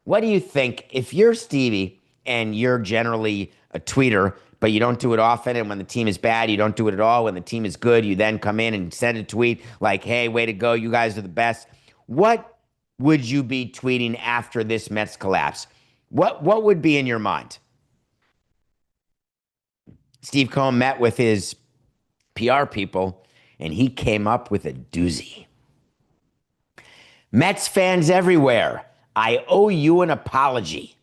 What do you think if you're Stevie and you're generally a tweeter, but you don't do it often, and when the team is bad, you don't do it at all. When the team is good, you then come in and send a tweet like, "Hey, way to go, you guys are the best." What would you be tweeting after this Mets collapse? What would be in your mind? Steve Cohen met with his PR people, and he came up with a doozy. Mets fans everywhere, I owe you an apology.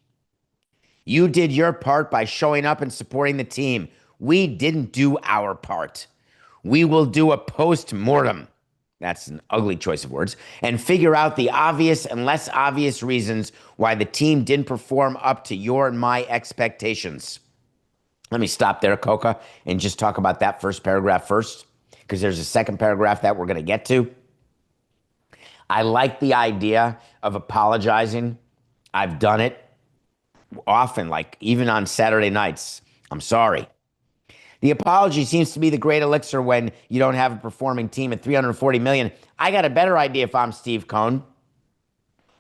You did your part by showing up and supporting the team. We didn't do our part. We will do a post-mortem. That's an ugly choice of words. And figure out the obvious and less obvious reasons why the team didn't perform up to your and my expectations. Let me stop there, Coca, and just talk about that first paragraph first, because there's a second paragraph that we're going to get to. I like the idea of apologizing. I've done it often, like even on Saturday nights. I'm sorry. The apology seems to be the great elixir when you don't have a performing team at $340 million. I got a better idea if I'm Steve Cohen.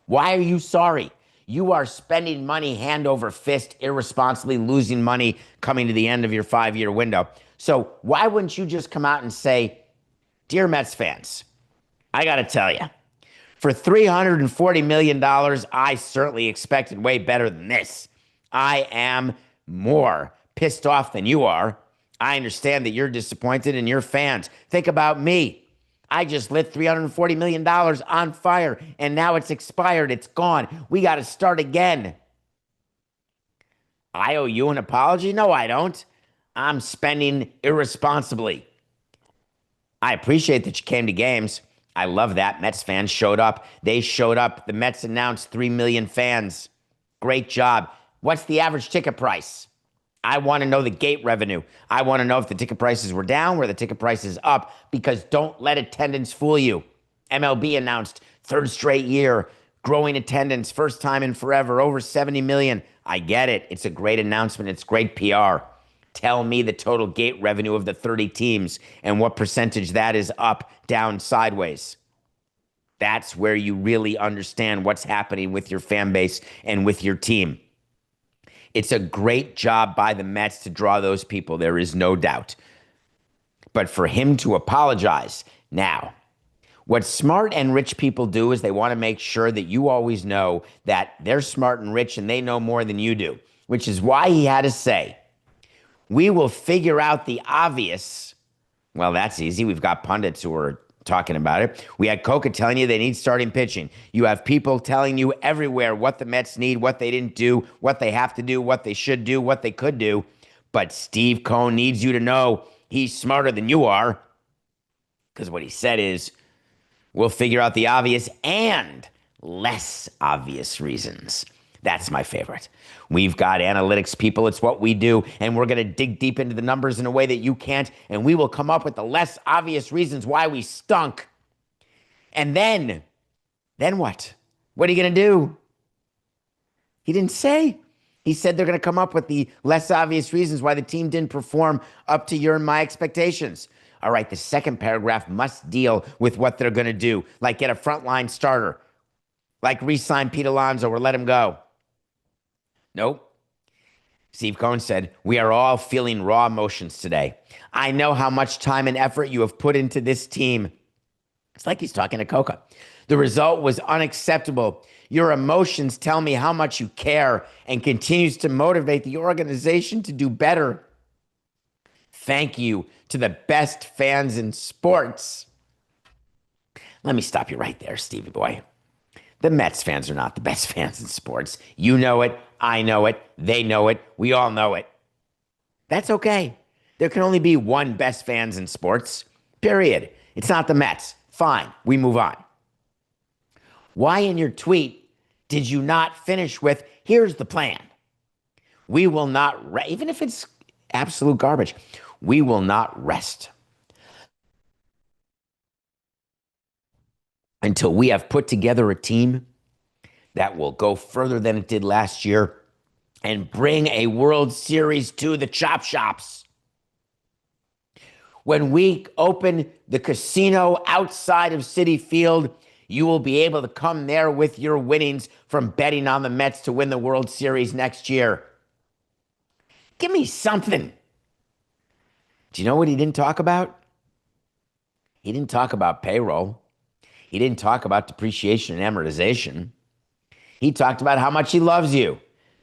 Why are you sorry? You are spending money hand over fist, irresponsibly losing money coming to the end of your 5-year window. So why wouldn't you just come out and say, "Dear Mets fans, I got to tell you, for $340 million, I certainly expected way better than this. I am more pissed off than you are. I understand that you're disappointed and you're fans. Think about me. I just lit $340 million on fire, and now it's expired. It's gone. We got to start again. I owe you an apology? No, I don't. I'm spending irresponsibly. I appreciate that you came to games. I love that. Mets fans showed up. They showed up. The Mets announced 3 million fans. Great job. What's the average ticket price? I want to know the gate revenue. I want to know if the ticket prices were down, where the ticket price is up, because don't let attendance fool you. MLB announced third straight year, growing attendance, first time in forever, over 70 million. I get it. It's a great announcement. It's great PR. Tell me the total gate revenue of the 30 teams and what percentage that is up, down, sideways. That's where you really understand what's happening with your fan base and with your team. It's a great job by the Mets to draw those people. There is no doubt. But for him to apologize now, what smart and rich people do is they want to make sure that you always know that they're smart and rich and they know more than you do, which is why he had to say, "We will figure out the obvious." Well, that's easy. We've got pundits who are talking about it. We had Coca telling you they need starting pitching. You have people telling you everywhere what the Mets need, what they didn't do, what they have to do, what they should do, what they could do. But Steve Cohen needs you to know he's smarter than you are, because what he said is, we'll figure out the obvious and less obvious reasons. That's my favorite. We've got analytics people. It's what we do. And we're going to dig deep into the numbers in a way that you can't. And we will come up with the less obvious reasons why we stunk. And then what? What are you going to do? He didn't say. He said they're going to come up with the less obvious reasons why the team didn't perform up to your and my expectations. All right, the second paragraph must deal with what they're going to do, like get a frontline starter, like re-sign Pete Alonso or let him go. Nope. Steve Cohen said, "We are all feeling raw emotions today. I know how much time and effort you have put into this team." It's like he's talking to Coca. "The result was unacceptable. Your emotions tell me how much you care and continues to motivate the organization to do better. Thank you to the best fans in sports." Let me stop you right there, Stevie boy. The Mets fans are not the best fans in sports. You know it. I know it. They know it. We all know it. That's okay. There can only be one best fans in sports, period. It's not the Mets. Fine. We move on. Why in your tweet did you not finish with, "Here's the plan. We will not, even if it's absolute garbage, we will not rest until we have put together a team that will go further than it did last year and bring a World Series to the chop shops. When we open the casino outside of Citi Field, You will be able to come there with your winnings from betting on the Mets to win the World Series next year. Give me something. Do you know what he didn't talk about? He didn't talk about payroll. He didn't talk about depreciation and amortization. He talked about how much he loves you.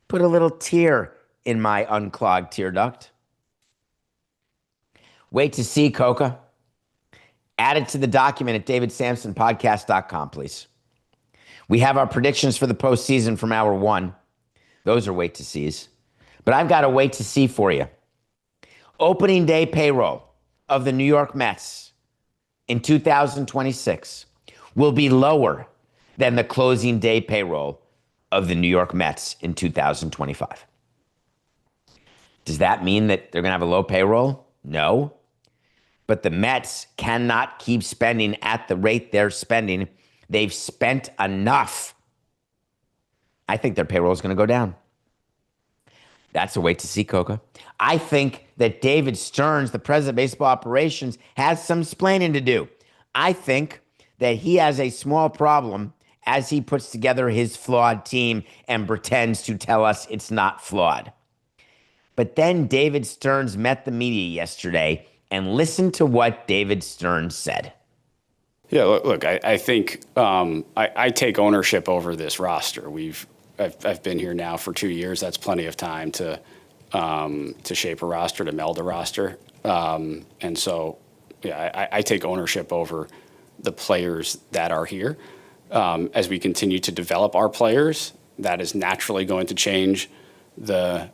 Put a little tear in my unclogged tear duct. Wait to see, Coca. Add it to the document at davidsamsonpodcast.com, please. We have our predictions for the postseason from hour one. Those are wait to sees. But I've got a wait to see for you. Opening day payroll of the New York Mets in 2026 will be lower than the closing day payroll of the New York Mets in 2025. Does that mean that they're going to have a low payroll? No. But the Mets cannot keep spending at the rate they're spending. They've spent enough. I think their payroll is going to go down. That's a wait to see, Coca. I think that David Stearns, the president of baseball operations, has some splaining to do. I think that he has a small problem as he puts together his flawed team and pretends to tell us it's not flawed. But then David Stearns met the media yesterday, and listen to what David Stearns said. Yeah, look, I think I take ownership over this roster. I've been here now for 2 years. That's plenty of time to shape a roster, to meld a roster. And so, yeah, I take ownership over the players that are here. As we continue to develop our players, that is naturally going to change the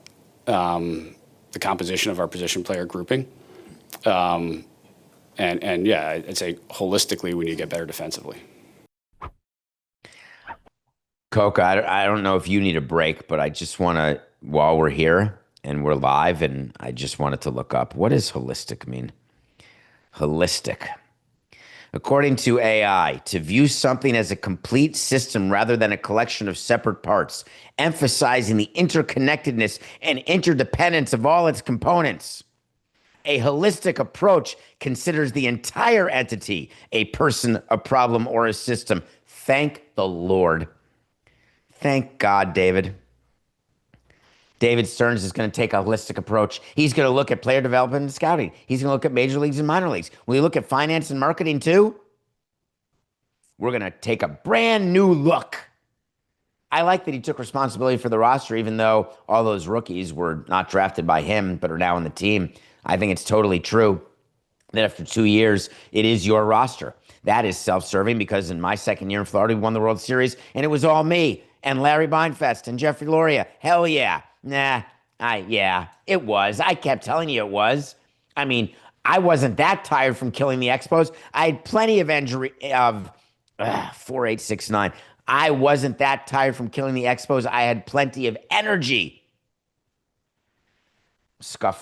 composition of our position player grouping. And yeah, I'd say holistically we need to get better defensively. Coca, I don't know if you need a break, but I just want to, while we're here and we're live, and I just wanted to look up, what does holistic mean? Holistic. According to AI, to view something as a complete system rather than a collection of separate parts, emphasizing the interconnectedness and interdependence of all its components. A holistic approach considers the entire entity, a person, a problem, or a system. Thank the Lord. Thank God, David. David Stearns is going to take a holistic approach. He's going to look at player development and scouting. He's going to look at major leagues and minor leagues. Will he look at finance and marketing too? We're going to take a brand new look. I like that he took responsibility for the roster, even though all those rookies were not drafted by him, but are now on the team. I think it's totally true that after 2 years, it is your roster. That is self-serving because in my second year in Florida, we won the World Series, and it was all me and Larry Beinfest and Jeffrey Loria. Hell yeah. Yeah, it was. I kept telling you it was. I mean, I wasn't that tired from killing the Expos. I had plenty of injury of 4869. I wasn't that tired from killing the Expos. I had plenty of energy. Scuff